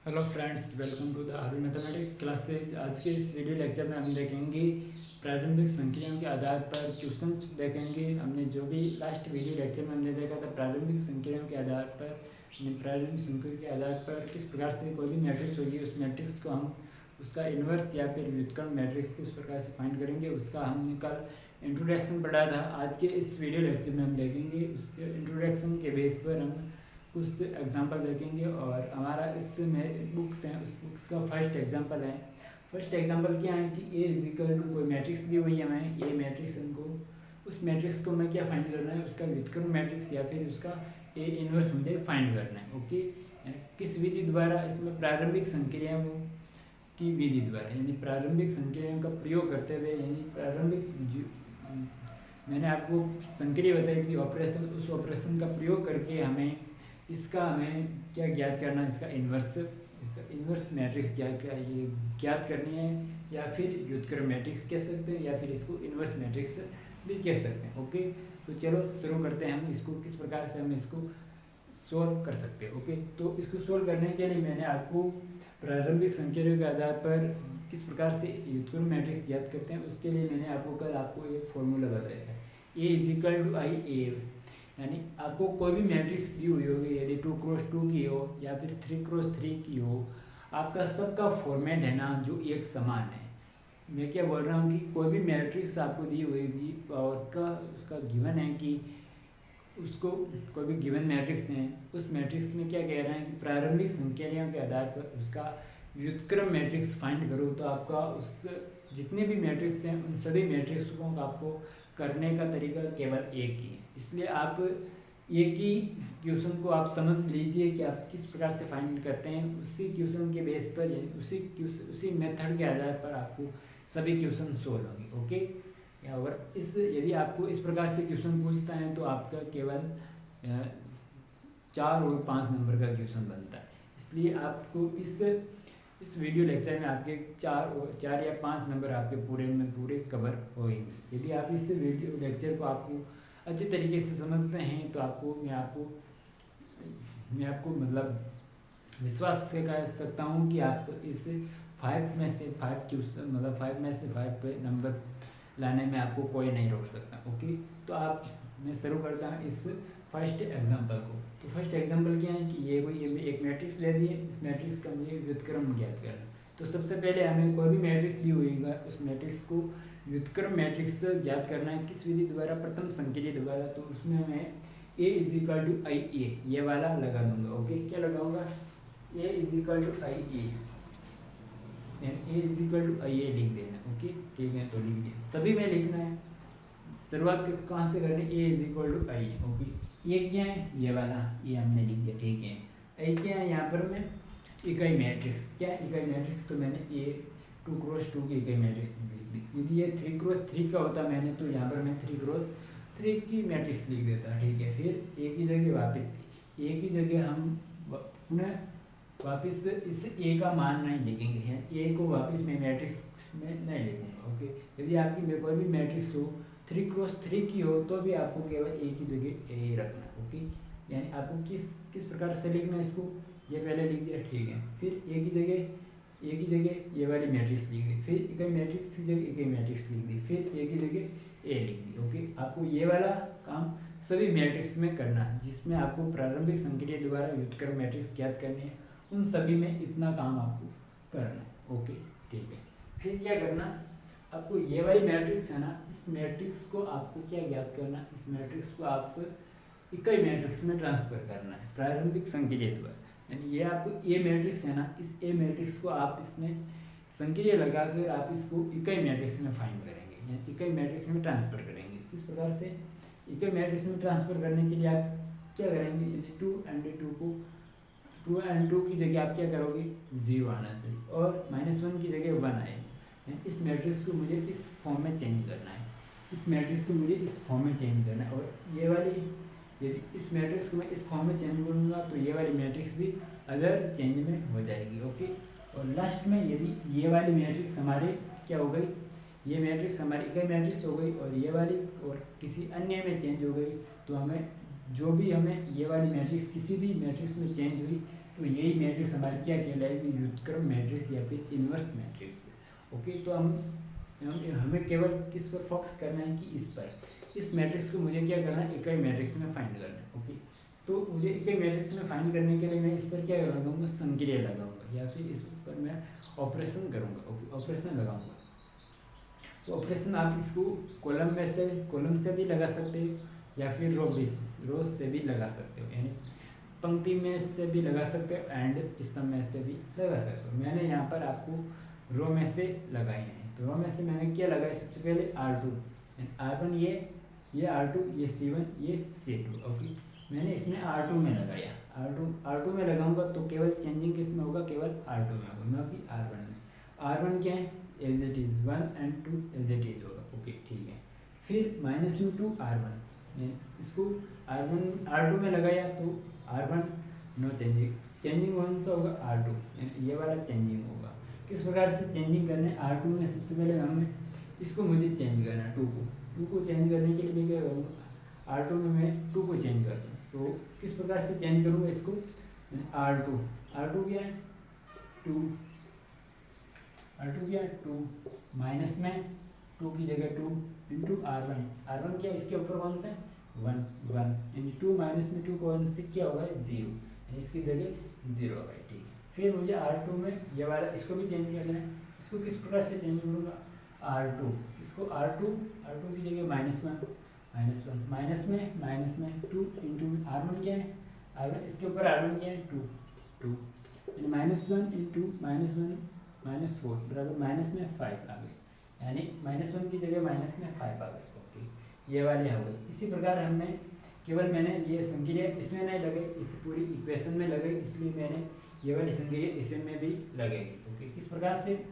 Hello friends, welcome to the RB mathematics classes. आज के इस वीडियो लेक्चर में हम देखेंगे प्रारंभिक संख्याओं के आधार पर क्वेश्चन देखेंगे। हमने जो भी लास्ट वीडियो लेक्चर में हमने देखा था प्रारंभिक संख्याओं के आधार पर, प्रारंभिक संख्याओं के आधार पर किस प्रकार से कोई भी मैट्रिक्स होगी उस मैट्रिक्स को हम उसका इन्वर्स या फिर व्युत्क्रम मैट्रिक्स किस प्रकार से फाइंड करेंगे उसका हमने कल इंट्रोडक्शन पढ़ा था। आज के इस वीडियो लेक्चर में हम देखेंगे उसके इंट्रोडक्शन के बेस पर हम कुछ एग्जांपल देखेंगे और हमारा इसमें बुक्स हैं, उस बुक्स का फर्स्ट एग्जांपल है। फर्स्ट एग्जांपल क्या है कि ए इज इक्वल टू कोई मैट्रिक्स दी हुई है हमें, ए मैट्रिक्स, हमको उस मैट्रिक्स को मैं क्या फाइंड करना है, उसका व्युत्क्रम मैट्रिक्स या फिर उसका ए इनवर्स मुझे फाइंड करना है। ओके, किस विधि द्वारा, इसमें प्रारंभिक संक्रियाओं की विधि द्वारा, यानी प्रारंभिक संक्रियाओं का प्रयोग करते हुए, यानी मैंने आपको संक्रिया बताई थी ऑपरेशन, उस ऑपरेशन का प्रयोग करके हमें क्या ज्ञात करना है, इसका इन्वर्स मैट्रिक्स क्या ये ज्ञात करनी है, या फिर व्युत्क्रम मैट्रिक्स कह सकते हैं, या फिर इसको इन्वर्स मैट्रिक्स भी कह सकते हैं। ओके, तो चलो शुरू करते हैं हम इसको किस प्रकार से हम इसको सोल्व कर सकते हैं। ओके, तो इसको सोल्व करने के लिए मैंने आपको प्रारंभिक संख्याओं के आधार पर किस प्रकार से व्युत्क्रम मैट्रिक्स ज्ञात करते हैं उसके लिए मैंने आपको एक फॉर्मूला बताया है, ए इज इक्वल टू आई ए। यानी आपको कोई भी मैट्रिक्स दी हुई होगी, यदि 2x2 की हो या फिर 3x3 की हो, आपका सबका फॉर्मेट है ना जो एक समान है। मैं क्या बोल रहा हूँ कि कोई भी मैट्रिक्स आपको दी हुई होगी और उसका गिवन है कि उसको कोई भी गिवन मैट्रिक्स है, उस मैट्रिक्स में क्या कह रहा है कि प्रारंभिक संख्याओं के आधार पर उसका व्युत्क्रम मैट्रिक्स फाइंड करो। तो आपका उस जितने भी मैट्रिक्स हैं उन सभी मैट्रिक्स को आपको करने का तरीका केवल एक ही है। इसलिए आप एक ही क्वेश्चन को आप समझ लीजिए कि आप किस प्रकार से फाइंड करते हैं, उसी क्वेश्चन के बेस पर, यानी उसी मेथड के आधार पर आपको सभी क्वेश्चन सोल्व होंगे। ओके, और यदि आपको इस प्रकार से क्वेश्चन पूछता है तो आपका केवल 4 और 5 नंबर का क्वेश्चन बनता है। इसलिए आपको इस वीडियो लेक्चर में आपके 4 या 5 नंबर आपके पूरे कवर होंगे। यदि आप इस वीडियो लेक्चर को आपको अच्छे तरीके से समझते हैं तो मैं आपको मतलब विश्वास से कह सकता हूँ कि आप इस 5 में से 5 क्वेश्चन, मतलब 5 में से 5 पे नंबर लाने में आपको कोई नहीं रोक सकता। ओके, तो मैं शुरू करता हूँ इस फर्स्ट एग्जांपल को। तो फर्स्ट एग्जांपल क्या है कि ये एक मैट्रिक्स ले दिए, इस मैट्रिक्स का मुझे व्युत्क्रम ज्ञात करना। तो सबसे पहले हमें कोई भी मैट्रिक्स दी हुई है उस मैट्रिक्स को व्युत्क्रम मैट्रिक्स ज्ञात करना है। किस विधि द्वारा? प्रथम संक्रिया द्वारा। तो उसमें हमें A is equal to I A ये वाला लगा दूंगा। ओके, क्या लगाऊंगा? A is equal to I A, A is equal to I A लिख देना। ओके, ठीक है, तो लिख दिया। सभी में लिखना है, शुरुआत कहाँ से करनी? A is equal to I. Okay, ये क्या है? ये वाला, ये हमने लिख दिया। ठीक है, आई क्या है यहाँ पर? मैं इकाई मैट्रिक्स, क्या इकाई मैट्रिक्स, तो मैंने ए 2x2 की इकाई मैट्रिक्स लिख दी। यदि ये 3x3 का होता मैंने तो यहाँ पर मैं 3x3 की मैट्रिक्स लिख देता। ठीक है, फिर ए की जगह वापस ए की जगह हम पुनः वापस इस ए का मान नहीं लिखेंगे, ए को वापस मैं मैट्रिक्स में नहीं लिखूंगा। ओके, यदि आपकी कोई भी मैट्रिक्स हो 3x3 की हो तो भी आपको केवल ए की जगह ए रखना। ओके, यानी आपको किस प्रकार से लिखना है इसको, ये पहले लिख दिया। ठीक है, फिर ए की जगह ये वाली मैट्रिक्स लिख दी, फिर इकाई मैट्रिक्स की जगह इकाई मैट्रिक्स लिख दी, फिर ए की जगह ए लिख दी। ओके, आपको ये वाला काम सभी मैट्रिक्स में करना है जिसमें आपको प्रारंभिक संक्रिया द्वारा व्युत्क्रम मैट्रिक्स ज्ञात करनी है। उन सभी में इतना काम आपको करना है। ओके, ठीक है, फिर क्या करना, आपको ये वाली मैट्रिक्स है ना, इस मैट्रिक्स को आपको क्या ज्ञात करना, इस मैट्रिक्स को आपको इकाई मैट्रिक्स में ट्रांसफर करना है प्रारंभिक संक्रिया द्वारा। यानी ये आपको ए मैट्रिक्स है ना, इस ए मैट्रिक्स को आप इसमें संक्रिया लगाकर आप इसको इकाई मैट्रिक्स में फाइंड करेंगे, यानी इकाई मैट्रिक्स में ट्रांसफर करेंगे। किस प्रकार से? इकाई मैट्रिक्स में ट्रांसफर करने के लिए आप क्या करेंगे, यदि 2 and 2 की जगह आप क्या करोगे, 0 आना चाहिए, और -1 की जगह 1 आएगी। इस मैट्रिक्स को मुझे इस फॉर्म में चेंज करना है, इस मैट्रिक्स को मुझे इस फॉर्म में चेंज करना है। और ये वाली, यदि इस मैट्रिक्स को मैं इस फॉर्म में चेंज करूँगा तो ये वाली मैट्रिक्स भी अदर चेंज में हो जाएगी। ओके, और लास्ट में यदि ये वाली मैट्रिक्स हमारी क्या हो गई, ये मैट्रिक्स हमारी इकाई मैट्रिक्स हो गई और ये वाली और किसी अन्य में चेंज हो गई, तो हमें ये वाली मैट्रिक्स किसी भी मैट्रिक्स में चेंज हुई तो यही मैट्रिक्स मैट्रिक्स हमारी क्या कहलाएगी, व्युत्क्रम मैट्रिक्स या फिर इन्वर्स मैट्रिक्स। ओके, तो हमें केवल किस पर फोकस करना है कि इस पर, इस मैट्रिक्स को मुझे क्या करना है, इकाई मैट्रिक्स में फाइंड करना है। ओके, तो मुझे इकाई मैट्रिक्स में फाइंड करने के लिए मैं इस पर क्या लगाऊंगा, संक्रिया लगाऊंगा या फिर इस पर मैं ऑपरेशन करूंगा। ओके, ऑपरेशन लगाऊंगा। तो ऑपरेशन आप इसको कॉलम से भी लगा सकते हो या फिर रो से भी लगा सकते हो, यानी पंक्ति में से भी लगा सकते हो एंड स्तंभ में से भी लगा सकते हो। मैंने यहाँ पर आपको रो में से लगाए हैं। तो रो में से मैंने क्या लगाया, सबसे पहले R2, R1 ये R2, ये C1, ये C2। ओके, मैंने इसमें R2 में लगाया। R2 में लगाऊंगा तो केवल चेंजिंग किस में होगा, केवल R2 में होगा, ना कि R1 में। R1 क्या है, as it is 1 and 2 as it is होगा। ओके, ठीक है। फिर -2 R1, इसको R2 में लगाया तो R1 नो चेंजिंग कौन सा होगा, R2, ये वाला चेंजिंग होगा। किस प्रकार से चेंजिंग करना है, R2 में सबसे पहले हमें इसको मुझे चेंज करना है, 2 को चेंज करने के लिए मैं क्या करूँगा, R2 में मैं 2 को चेंज कर दूँ। तो किस प्रकार से चेंज करूँगा इसको, R2 क्या है 2, R2 क्या है 2, माइनस में 2 की जगह 2 इंटू R1 क्या है, इसके ऊपर कौन सा 1 यानी 2 माइनस में 2 कौन से क्या होगा 0, इसकी जगह 0 होगा। ठीक है, फिर मुझे R2 में ये वाला इसको भी चेंज करना है। इसको किस प्रकार से चेंज करूँगा, R2 इसको R2 की जगह -1 माइनस में 2 इंटू R1 क्या है, R1 इसके ऊपर R1 क्या है 2 यानी -1 इंटू -4 बराबर माइनस में 5 आ गए, यानी -1 की जगह माइनस में 5 आ गए। ओके, ये वाले हो गए। इसी प्रकार हमने केवल मैंने ये संक्रिया इसमें नहीं लगाई, इस पूरी इक्वेशन में लगाई, इसलिए मैंने ये वाली संक्रिया इसमें भी लगेगी। ओके, किस प्रकार से,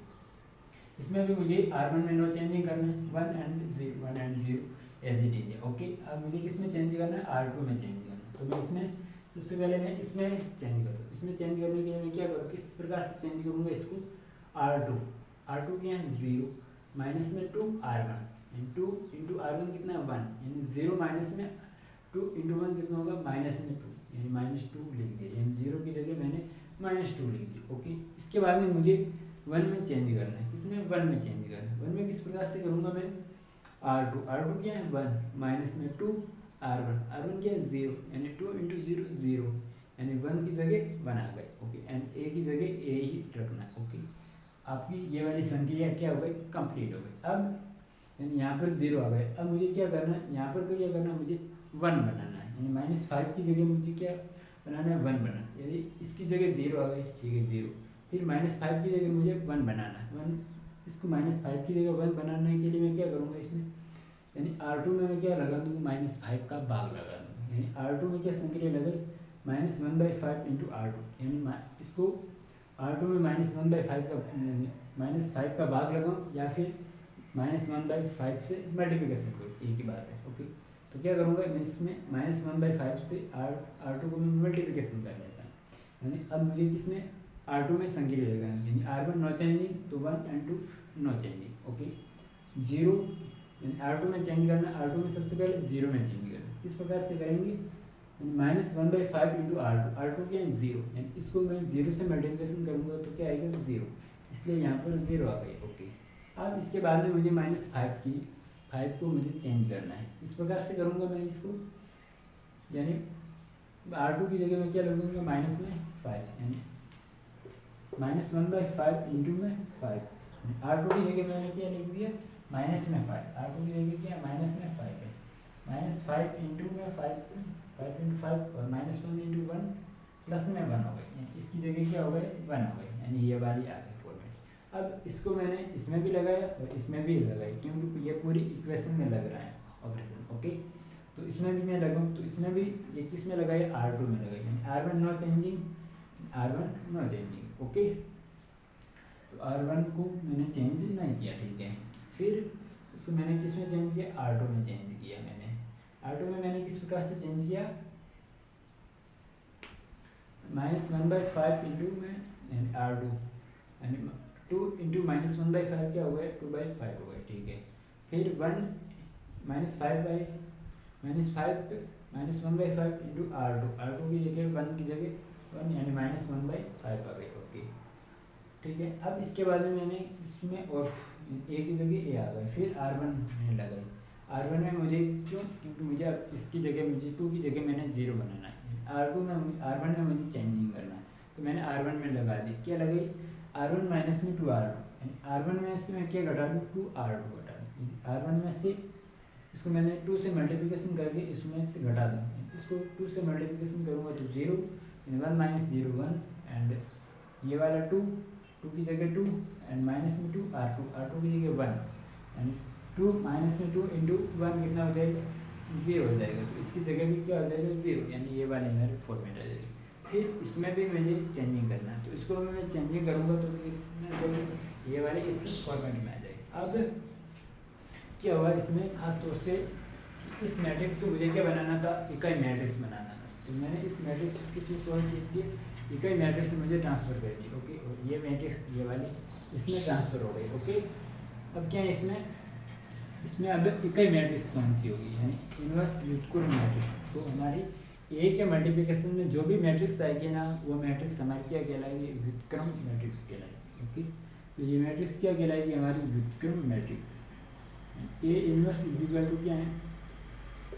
इसमें भी मुझे R1 में नो चेंजिंग करना है, 1 एंड 0 एज इट इज है। ओके, अब मुझे किसमें चेंज करना है, R2 में चेंज करना है। तो मैं इसमें सबसे पहले मैं इसमें चेंज करूँ। इसमें चेंज करने के लिए मैं क्या करूँ, किस प्रकार से चेंज करूँगा इसको, R2 क्या है 0 माइनस में 2 R1 2 इंटू R1 कितना 1 यानी 0 माइनस में 2 इंटू 1 कितना होगा माइनस में 2 यानी -2 लिख दिया, यानी 0 की जगह मैंने -2 लिख दिया। ओके, इसके बाद में मुझे 1 में चेंज करना है, किसमें 1 में चेंज करना है। 1 में किस प्रकार से करूँगा मैं, R2 क्या है 1 माइनस में 2 R1 क्या है 0 यानी 2 इंटू 0 0 यानी 1 की जगह 1 आ गए। ओके, एंड ए की जगह ए ही रखना है। ओके, आपकी ये वाली संक्रिया क्या हो गई, कंप्लीट हो गई। अब यानी यहाँ पर 0 आ गए। अब मुझे क्या करना है, यहाँ पर तो क्या करना है, मुझे 1 बनाना है, यानी -5 की जगह मुझे क्या बनाना है 1 बनाना है, यानी इसकी जगह 0 आ गई। ठीक है 0, फिर -5 की जगह मुझे 1 बनाना है, 1 इसको -5 की जगह 1 बनाने के लिए मैं क्या करूँगा इसमें, यानी R2 में मैं क्या लगा दूँगा -5 का भाग लगा दूँगा, यानी R2 में क्या संक्रिया लगे -1/5 इंटू R2, यानी इसको R2 में -1/5 का भाग लगाऊँ या फिर -1/5 से मल्टीप्लिकेशन करूँ, एक ही बात है। ओके, तो क्या करूँगा मैं इसमें -1/5 से R2 को मैं मल्टीप्लिकेशन कर लेता हूँ, यानी अब मुझे किसमें R2 में संक्रिया लगाएंगे, यानी R1 नो चेंजिंग तो 1 एंड 2 नो चेंजिंग। ओके, 0 यानी R2 में चेंज करना, R2 में सबसे पहले 0 में चेंज करना, किस प्रकार से करेंगे, -1/5 इंटू R2 क्या है 0, यानी इसको मैं 0 से मल्टीप्लिकेशन करूँगा तो क्या आएगा 0, इसलिए यहाँ पर 0 आ गई। ओके, अब इसके बाद में मुझे -5 को मुझे चेंज करना है, इस प्रकार से करूँगा मैं इसको, यानी R2 की जगह मैं क्या लगूँगा माइनस में 5 यानी -1/5 इंटू में 5, R2 की जगह मैंने क्या लिख दिया माइनस में 5, R2 की जगह क्या माइनस में 5 है, -5 इंटू में 5 इंटू 5 और -1 इंटू 1 प्लस में 1 हो गई, इसकी जगह क्या हो गए 1 हो गए, यानी ये वाली आ गई फॉर्मेट। अब इसको मैंने इसमें भी लगाया और इसमें भी लगाई, क्योंकि ये पूरी इक्वेशन में लग रहा है ऑपरेशन। ओके, तो इसमें भी मैं लगाऊँ तो इसमें भी ये किस में लगाई R2 में लगाई, यानी R1 नो चेंजिंग। ओके, तो R1 को मैंने चेंज नहीं किया। ठीक है, फिर उसको मैंने किस में चेंज किया, R2 में चेंज किया। R2 में मैंने किस प्रकार से चेंज किया, -1/5 इंटू में R2 यानी 2 इंटू -1/5 क्या हो गया 2/5 हो गया। ठीक है, फिर 1 -1/5 इंटू R2 की जगह 1 की जगह 1 यानी -1/5 आ गई। ओके ठीक है। अब इसके बाद में मैंने इसमें और ए की जगह ए आ गई, फिर R1 मैंने लगाई। R1 में मुझे क्यों, क्योंकि मुझे अब इसकी जगह मुझे 2 की जगह मैंने 0 बनाना है। R1 में मुझे चेंजिंग करना है, तो मैंने R1 में लगा दी। क्या लगाई? R1 माइनस में 2R2, R1 में से मैं क्या घटा दूँ? 2R2 घटा दूँ। R1 में से इसको मैंने 2 से मल्टीप्लिकेशन करके इसमें से घटा दूँ। इसको 2 से मल्टीप्लिकेशन करूँगा तो 0, 1 माइनस 0 1, एंड ये वाला 2 की जगह 2, एंड माइनस में 2 R2 की जगह 1, एंड 2 माइनस में 2 इंटू 1 कितना हो जाएगा? 0 हो जाएगा। तो इसकी जगह भी क्या हो जाएगा? 0, यानी ये वाले मेरे फॉर्मेट आ जाएगी। फिर इसमें भी मुझे चेंजिंग करना है, तो इसको भी मैं चेंजिंग करूँगा तो इसमें ये वाले इस फॉर्मेट में आ जाएगा। अब क्या हुआ इसमें खास तौर से, इस मैट्रिक्स को मुझे क्या बनाना था? इकाई मैट्रिक्स बनाना था। तो मैंने इस मैट्रिक्स को किसमें सॉल्व की थी? इकाई मैट्रिक्स में मुझे ट्रांसफ़र कर दी। ओके, और ये मैट्रिक्स ये वाली इसमें ट्रांसफ़र हो गई। ओके, अब क्या है इसमें अब इकाई मैट्रिक्स कौन सी होगी? यानी इनवर्स व्युत्क्रम मैट्रिक्स। तो हमारी ए के मल्टीप्लिकेशन में जो भी मैट्रिक्स आएगी ना, वो मैट्रिक्स हमारी क्या कहलाएगी? व्युत्क्रम मैट्रिक्स कहलाएगी। ओके, तो ये मैट्रिक्स क्या कहलाएगी? हमारी व्युत्क्रम matrix. A inverse is equal to क्या है?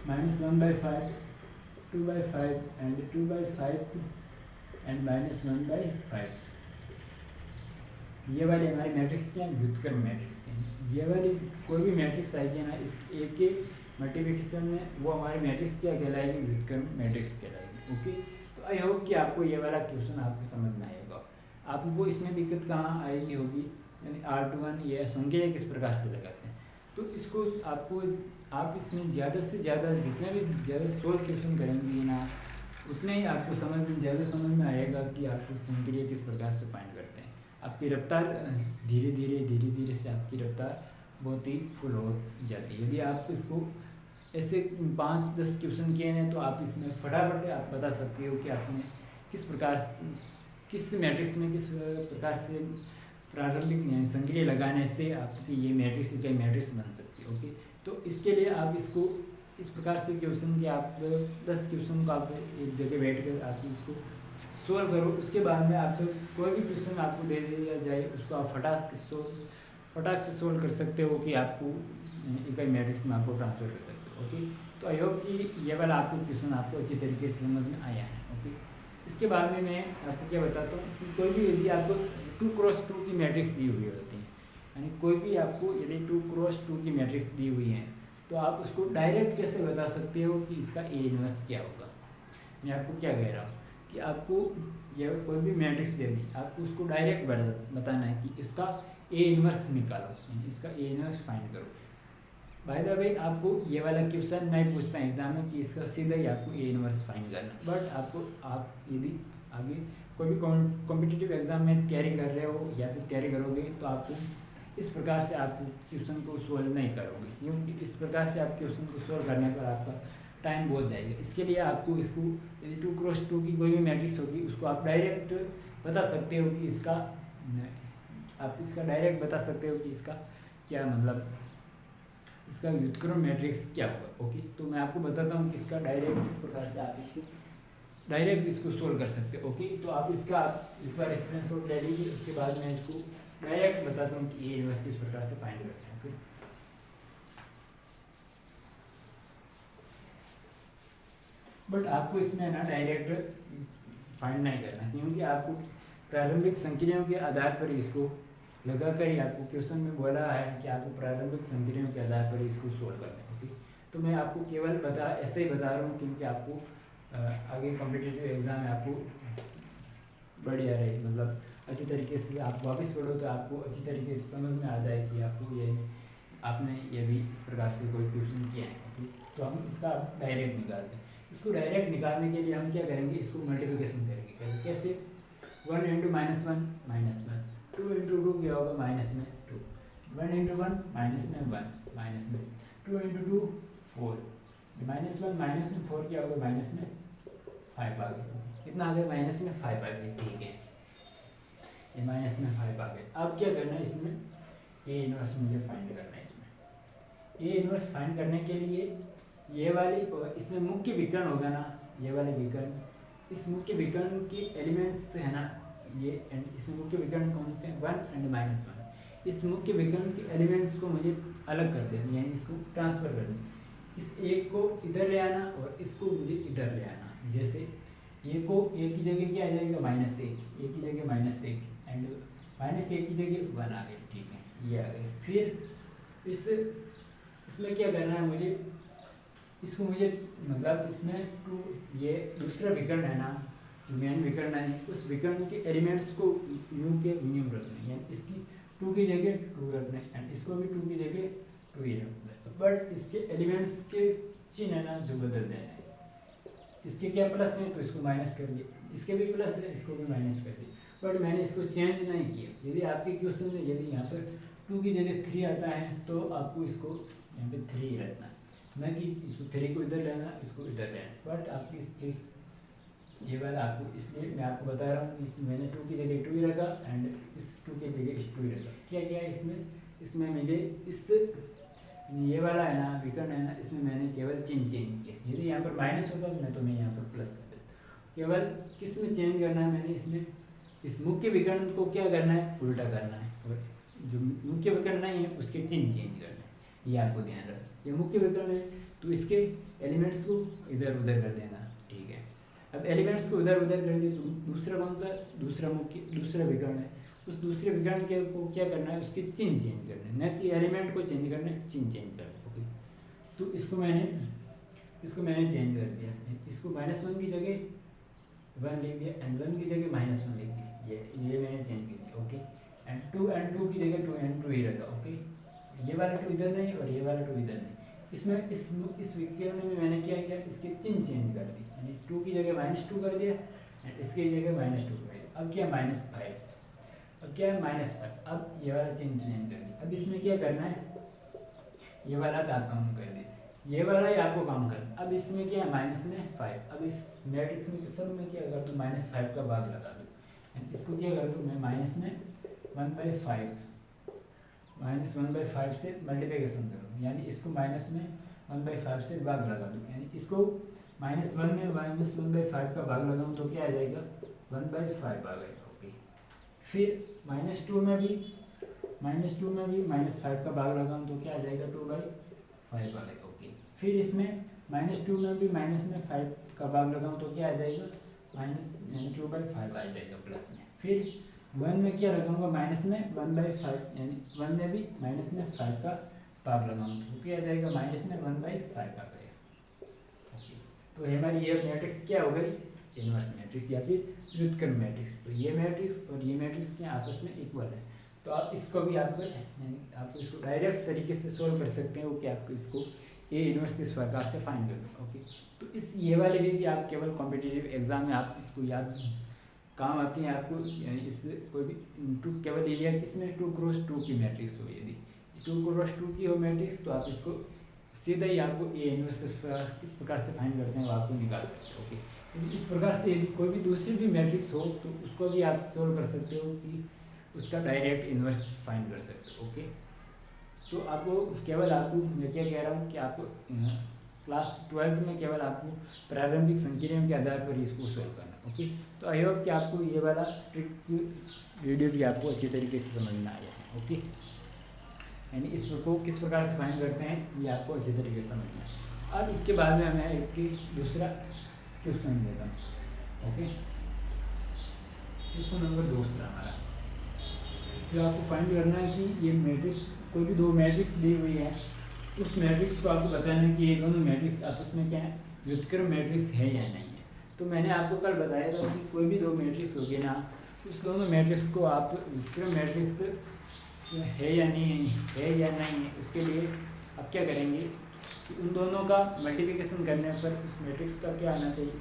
-1/5, 2/5, एंड 2/5, एंड -1/5। ये वाली हमारी मैट्रिक्स क्या है? व्युत्क्रम मैट्रिक्स है। ये वाली कोई भी मैट्रिक्स आएगी ना इस ए के मल्टीप्लिकेशन में, वो हमारी मैट्रिक्स क्या कहलाएगी? व्युत्क्रम मैट्रिक्स कहलाएगी। ओके, तो आई होप कि आपको ये वाला क्वेश्चन आपको समझ में आएगा। आपको इसमें दिक्कत कहाँ आएगी होगी? यानी R21 ये संख्या किस प्रकार से लगाते हैं, तो इसको आप इसमें ज़्यादा से ज़्यादा जितने भी ज़्यादा सोल्व क्वेश्चन करेंगे ना, उतने ही आपको समझ में आएगा कि आपको संक्रिया किस प्रकार से फाइंड करते हैं। आपकी रफ्तार धीरे धीरे से आपकी रफ्तार बहुत ही फुल हो जाती है। यदि आप इसको ऐसे 5-10 क्वेश्चन किए हैं तो आप इसमें फटाफट आप बता सकते हो कि आपने किस मैट्रिक्स में किस प्रकार से प्रारंभिक यानी संक्रिया लगाने से आपकी ये मैट्रिक्स इकाई मैट्रिक्स बन सकती है। ओके, तो इसके लिए आप इसको इस प्रकार से क्वेश्चन कि आप 10 क्वेश्चन को आप एक जगह बैठ कर आप इसको सोल्व करो। उसके बाद में आप कोई भी क्वेश्चन आपको दे दिया जाए, उसको आप फटाक से सोल्व कर सकते हो कि आपको इकाई मैट्रिक्स में आपको ट्रांसफर कर सकते हो। ओके, तो आई होप कि ये वाला आपको क्वेश्चन आपको अच्छी तरीके से समझ में आया है। ओके, इसके बाद में मैं आपको क्या बताता हूँ कि कोई भी यदि आपको 2x2 की मैट्रिक्स दी हुई होती है, यानी कोई भी आपको यदि 2x2 की मैट्रिक्स दी हुई है, तो आप उसको डायरेक्ट कैसे बता सकते हो कि इसका ए इनवर्स क्या होगा। मैं आपको क्या कह रहा हूँ कि आपको ये कोई भी मैट्रिक्स दे दी, आपको उसको डायरेक्ट बताना है कि इसका ए इनवर्स निकालो, इसका ए इनवर्स फाइंड करो। बाय द वे आपको ये वाला क्वेश्चन नहीं पूछता है एग्जाम में कि इसका सीधा ही आपको ए इनवर्स फाइंड करना, बट आप यदि आगे कोई भी कॉम्पिटिटिव एग्जाम में तैयारी कर रहे हो या फिर तैयारी करोगे, तो आपको इस प्रकार से आप क्वेश्चन को सोल्व नहीं करोगे, क्योंकि इस प्रकार से आप क्वेश्चन को सोल्व करने पर आपका टाइम बहुत जाएगा। इसके लिए आपको इसको यदि 2x2 की कोई भी मैट्रिक्स होगी, उसको आप डायरेक्ट बता सकते हो कि डायरेक्ट बता सकते हो कि इसका क्या मतलब, इसका व्युत्क्रम मैट्रिक्स क्या होगा। ओके, तो मैं आपको बताता हूँ कि इसका डायरेक्ट इस प्रकार से आप इसको सोल्व कर सकते हो। ओके, तो आप इसका एक बार स्क्रीनशॉट ले लीजिए, उसके बाद मैं इसको डायरेक्ट बताता हूँ कि ए इनवर्स किस प्रकार से फाइंड करते हैं। ओके, बट आपको इसमें ना डायरेक्ट फाइंड नहीं करना, क्योंकि आपको प्रारंभिक संक्रियाओं के आधार पर इसको लगाकर ही आपको क्वेश्चन में बोला है कि आपको प्रारंभिक संक्रियाओं के आधार पर इसको सोल्व करना है। ओके, तो मैं आपको केवल ऐसे ही बता रहा हूँ, क्योंकि आपको आगे कॉम्पिटिटिव एग्जाम में आपको बढ़िया रहे, मतलब अच्छी तरीके से आप वापस पढ़ो तो आपको अच्छी तरीके से समझ में आ जाए कि आपने ये भी इस प्रकार से कोई क्वेश्चन किया है। ओके, तो हम इसका डायरेक्ट निकालते हैं। इसको डायरेक्ट निकालने के लिए हम क्या करेंगे, इसको मल्टीप्लिकेशन करेंगे। कैसे? 1 × -1 -1, 2 × 2 क्या होगा? -2, 1 × 1 -1, 2 × 2 4, -1 -4 क्या होगा? -5 आ गया। कितना आ गया? -5 आ गया। ठीक है, ये -5 आ गया। अब क्या करना है इसमें? ए इनवर्स मुझे फाइंड करना है। इसमें ए इनवर्स फाइंड करने के लिए ये वाली इसमें मुख्य विकर्ण होगा ना, ये वाले विकर्ण इस मुख्य विकर्ण के एलिमेंट्स है ना ये, एंड इसमें मुख्य विकर्ण कौन से हैं, 1 एंड -1। इस मुख्य विकर्ण के एलिमेंट्स को मुझे अलग कर देना, यानी इसको ट्रांसफर कर देना। इस एक को इधर ले आना और इसको मुझे इधर ले आना। जैसे ये को ए की जगह क्या आ जाएगा, -1, ए की जगह -1 एंड -1 की जगह 1 आ गया, ठीक है, ये आ गया। फिर इसमें क्या करना है मुझे, इसको मुझे मतलब इसमें टू, ये दूसरा विकर्ण है ना, जो मेन विकर्ण है, उस विकर्ण के एलिमेंट्स को न्यू के न्यू रखना, यानी इसकी 2 की जगह 2 रखना है एंड इसको भी 2 की जगह 2 ही रखना है। बट इसके एलिमेंट्स के चिन्ह है ना जो बदल देना है। इसके क्या प्लस है तो इसको माइनस कर दिया, इसके भी प्लस है इसको भी माइनस कर दिया, बट मैंने इसको चेंज नहीं किया। यदि आपके क्वेश्चन में यदि यहाँ पर 2 की जगह 3 आता है तो आपको इसको यहाँ पे 3 ही रखना है, न कि इसको 3 को इधर लेना, इसको इधर लेना। बट आपकी इसके ये वाला आपको, इसलिए मैं आपको बता रहा हूँ कि मैंने 2 की जगह 2 ही रखा एंड इस 2 की जगह इस 2 ही रखा। क्या क्या है इसमें मुझे इस ये वाला है ना विकर्ण है ना, इसमें मैंने केवल चिन्ह चेंज किया। यदि यहाँ पर माइनस होता तो मैं यहाँ पर प्लस कर देता। केवल किस में चेंज करना है मैंने, इसमें इस मुख्य विकर्ण को क्या करना है, उल्टा करना है, और जो मुख्य विकर्ण नहीं है उसके चिन्ह चेंज करना है। ये आपको ध्यान रखना। ये मुख्य विकर्ण है तो इसके एलिमेंट्स को इधर उधर कर देना, ठीक है। अब एलिमेंट्स को इधर उधर कर दिए तो दूसरा कौन सा, दूसरा विकर्ण है, उस दूसरे विकर्ण के को क्या करना है, उसके चिन्ह चेंज करना है, न कि एलिमेंट को चेंज करना है, चिन्ह चेंज करना है। ओके, तो इसको मैंने चेंज कर दिया। इसको -1 की जगह 1 लिख दिया एंड 1 की जगह -1 लिख दिया, ये मैंने चेंज कर दिया। ओके, एंड 2 की जगह 2 एंड 2 ही रखा। ओके, ये वाला 2 इधर नहीं और ये वाला 2 इधर नहीं। इसमें इस विकर्ण में मैंने क्या किया, इसके चिन्ह चेंज कर दी, यानी 2 की जगह -2 कर दिया एंड इसकी जगह -2 कर दिया। अब क्या -5, अब क्या है -5। अब ये वाला चिन्ह चेंज कर दिया। अब इसमें क्या करना है, ये वाला तो आप काम कर दिया, ये वाला ही आपको काम करना। अब इसमें क्या है -5। अब इस मैट्रिक्स में सब में क्या कर दूँ, -5 का भाग लगा दूँ। इसको क्या कर दूँ मैं, -1/5 से मल्टीप्लिकेशन करूँ, यानी इसको -1/5 से भाग लगा दूँ, यानी इसको -1 में -1/5 का भाग लगाऊँ तो क्या आ जाएगा, 1/5 आ गएगा। ओके, फिर -2 में भी -5 का भाग लगाऊँ तो क्या आ जाएगा, 2/5 आ जाएगा। ओके, फिर इसमें -2 में भी -5 का भाग लगाऊँ तो क्या आ जाएगा, -2/5 आ जाएगा प्लस में। फिर 1 में क्या लगाऊंगा, माइनस में 1/5, यानी 1 में भी -5 का भाग लगाऊंगा तो क्या आ जाएगा, -1/5 आ गया। ओके, तो हमारी ये मैट्रिक्स क्या हो गई, इनवर्स मैट्रिक्स या फिर व्युत्क्रम मैट्रिक्स। तो ये मैट्रिक्स और ये मैट्रिक्स के आपस में इक्वल है। तो आप इसको भी आपको इसको डायरेक्ट तरीके से सोल्व कर सकते हो कि आपको इसको ए इनवर्स किस प्रकार से फाइंड कर दो। ओके, तो इस ये वाले भी आप केवल कॉम्पिटिटिव एग्जाम में आप इसको याद काम आती है आपको, यानी इससे कोई भी केवल ये है कि इसमें 2x2 की मैट्रिक्स हो, यदि 2x2 की हो मैट्रिक्स तो आप इसको सीधा ही आपको ए इनवर्स किस प्रकार से फाइंड करते हैं वो आपको निकाल सकते हो। ओके, इस प्रकार से यदि कोई भी दूसरी भी मैट्रिक्स हो तो उसको भी आप सोल्व कर सकते हो कि उसका डायरेक्ट इन्वर्स फाइंड कर सकते हो। ओके, तो आपको केवल मैं क्या कह रहा हूँ कि आपको क्लास 12 में केवल आपको प्रारंभिक संकीर्णों के आधार पर इसको सोल्व करना। ओके, तो आई होप कि आपको ये वाला ट्रिक वीडियो भी आपको अच्छी तरीके से समझ में आया है। ओके, यानी इसको किस प्रकार से फाइंड करते हैं ये आपको अच्छी तरीके से समझ में आया। अब इसके बाद में मैं एक दूसरा क्वेश्चन देता हूँ। ओके, क्वेश्चन नंबर 2 हमारा जो आपको फाइंड करना है कि ये मैट्रिक्स, कोई भी 2 मैट्रिक्स दी हुई है, उस मैट्रिक्स को आपको बताना है कि ये दोनों मैट्रिक्स आपस में क्या है, व्युत्क्रम मैट्रिक्स है या नहीं है। तो मैंने आपको कल बताया था कि कोई भी 2 मैट्रिक्स होगी ना, उस दोनों मैट्रिक्स को आप व्युत्क्रम मैट्रिक्स है या नहीं है, उसके लिए आप क्या करेंगे कि उन दोनों का मल्टीप्लिकेशन करने पर उस मैट्रिक्स का क्या आना चाहिए,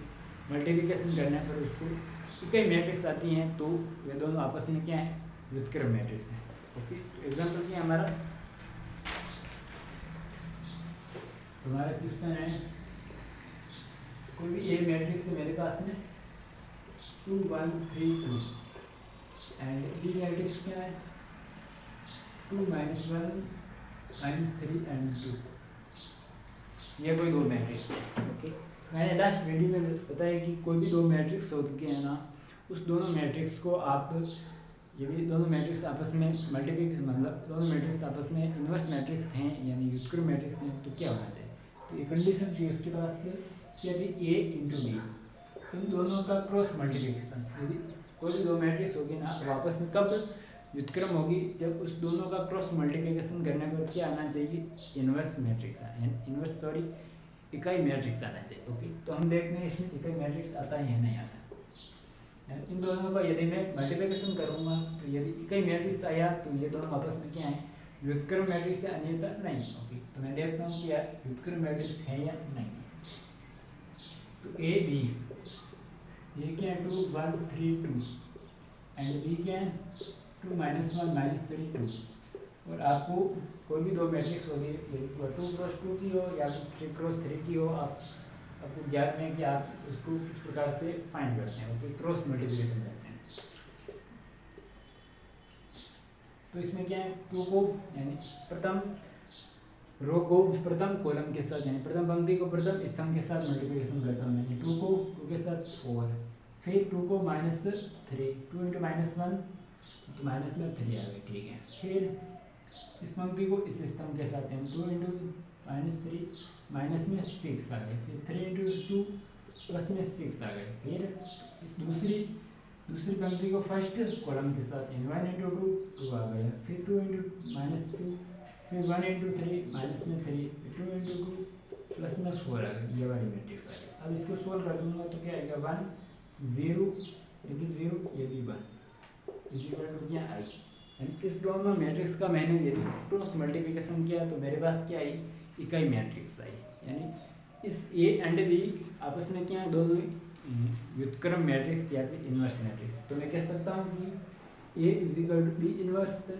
मल्टीप्लिकेशन करने पर उसको इकाई मैट्रिक्स आती हैं, तो वे दोनों आपस में क्या है, व्युत्क्रम मैट्रिक्स है। ओके, तो एग्जाम्पल क्या हमारा क्वेश्चन है, कोई भी ए मैट्रिक्स है मेरे पास में 2 1 3 2 एंड बी मैट्रिक्स क्या है 2 -1 -3 एंड 2। ये कोई 2 मैट्रिक्स है। ओके, मैंने लास्ट वीडियो में बताया कि कोई भी दो मैट्रिक्स होते हैं ना, उस दोनों मैट्रिक्स को आप यदि दोनों मैट्रिक्स आपस में मल्टीप्लिकेशन मतलब दोनों मैट्रिक्स आपस में इन्वर्स मैट्रिक्स हैं यानी व्युत्क्रम मैट्रिक्स हैं तो क्या होना चाहिए। तो ये कंडीशन थी उसके पास कि यदि ए इंटू बी इन दोनों का क्रॉस मल्टीप्लिकेशन, यदि कोई भी दो मैट्रिक्स होगी ना वो आपस में कब व्युत्क्रम होगी, जब उस दोनों का क्रॉस मल्टीप्लिकेशन करने पर क्या आना चाहिए, इन्वर्स मैट्रिक्स इन्वर्स सॉरी इकाई मैट्रिक्स आना चाहिए। ओके, तो हम देखते हैं इसमें इकाई मैट्रिक्स आता है या नहीं आता। इन दोनों का यदि मैं मल्टीप्लिकेशन करूंगा तो यदि इकाई मैट्रिक्स आया तो ये दोनों आपस में क्या है, व्युत्क्रम मैट्रिक्स है अन्यथा नहीं। ओके, तो मैं देखता हूँ कि यार व्युत्क्रम मैट्रिक्स है या नहीं। तो ए बी ये क्या है 2 1 3 2 एंड बी क्या है 2 -1 -3 2। और आपको कोई भी दो मैट्रिक्स होगी यदि 2 क्रॉस 2 की हो या 3 क्रॉस 3 की हो, आपको ज्ञात है कि आप उसको किस प्रकार से फाइंड करते हैं। ओके, क्रॉस मल्टीप्लिकेशन करते हैं। तो इसमें क्या है 2 को यानी प्रथम रो को प्रथम कॉलम के साथ यानी प्रथम पंक्ति को प्रथम स्तंभ के साथ मल्टीप्लिकेशन करता हूँ। यानी 2 को 2 के साथ 4, फिर 2 को -3 2 इंटू -1 तो माइनस में 3 आ गई, ठीक है। फिर इस पंक्ति को इस स्तंभ के साथ यानी 2 इंटू -3 माइनस में 6 आ गए, फिर 3 इंटू 2 प्लस में 6 आ गए। फिर इस दूसरी पंक्ति को फर्स्ट कॉलम के साथ यानी 1 इंटू 2 2 आ गया, फिर 2 इंटू -2 फिर 1 इंटू 3 माइनस में 3 2 इंटू 2 प्लस में 4 आ गई, ये वाली मैट्रिक्स आ गई। अब इसको सोल्व कर दूंगा तो क्या आएगा 1 0 ये भी 0 ये भी 1 इक्वल टू क्या आई। यानी इस दोनों मैट्रिक्स का मैंने यदि क्रॉस मल्टीप्लिकेशन किया तो मेरे पास क्या आई, इकाई मैट्रिक्स आई। यानी इस ए एंड बी आपस में क्या है, दोनों व्युत्क्रम मैट्रिक्स या फिर इन्वर्स मैट्रिक्स। तो मैं कह सकता हूँ कि A is equal to B inverse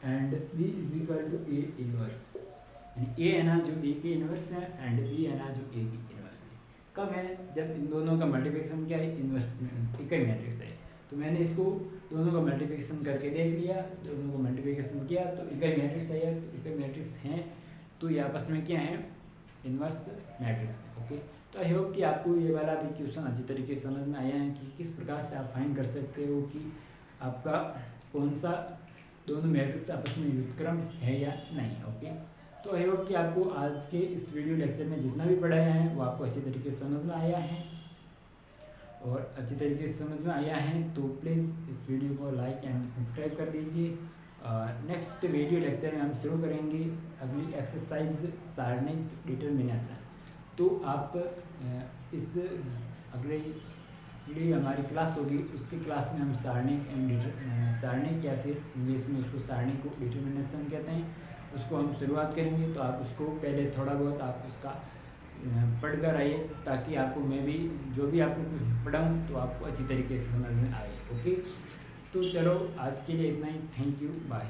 and B is equal to A inverse. यानी ए है ना जो बी के इन्वर्स है एंड बी है ना जो ए की इन्वर्स है। कब है, जब इन दोनों का मल्टीप्लिकेशन क्या है, इन्वर्स इकाई मैट्रिक्स है। तो मैंने इसको दोनों का मल्टीप्लिकेशन करके देख लिया, दोनों का मल्टीप्लिकेशन किया तो इकाई मैट्रिक्स आया। तो इकाई मैट्रिक्स हैं तो ये आपस में क्या है, इन्वर्स मैट्रिक्स है। ओके, तो आई होप कि आपको ये वाला भी क्वेश्चन अच्छी तरीके से समझ में आया है कि किस प्रकार से आप फाइंड कर सकते हो कि आपका कौन सा दोनों मैट्रिक्स आपस में व्युत्क्रम है या नहीं। ओके, तो आई होप कि आपको आज के इस वीडियो लेक्चर में जितना भी पढ़ाया है वो आपको अच्छी तरीके से समझ में आया है और अच्छी तरीके से समझ में आया है तो प्लीज़ इस वीडियो को लाइक एंड सब्सक्राइब कर दीजिए। नेक्स्ट वीडियो लेक्चर में हम शुरू करेंगे अगली एक्सरसाइज सारणिक डिटर्मिनेशन। तो आप इस अगले हमारी क्लास होगी उसकी क्लास में हम सारणिक या फिर इंग्लिश में उसको सारणी को डिटर्मिनेशन कहते हैं, उसको हम शुरुआत करेंगे। तो आप उसको पहले थोड़ा बहुत आप उसका पढ़कर आइए ताकि आपको मैं भी जो भी आपको पढ़ाऊँ तो आपको अच्छी तरीके से समझ में आए। ओके, तो चलो आज के लिए इतना ही। Thank you, bye.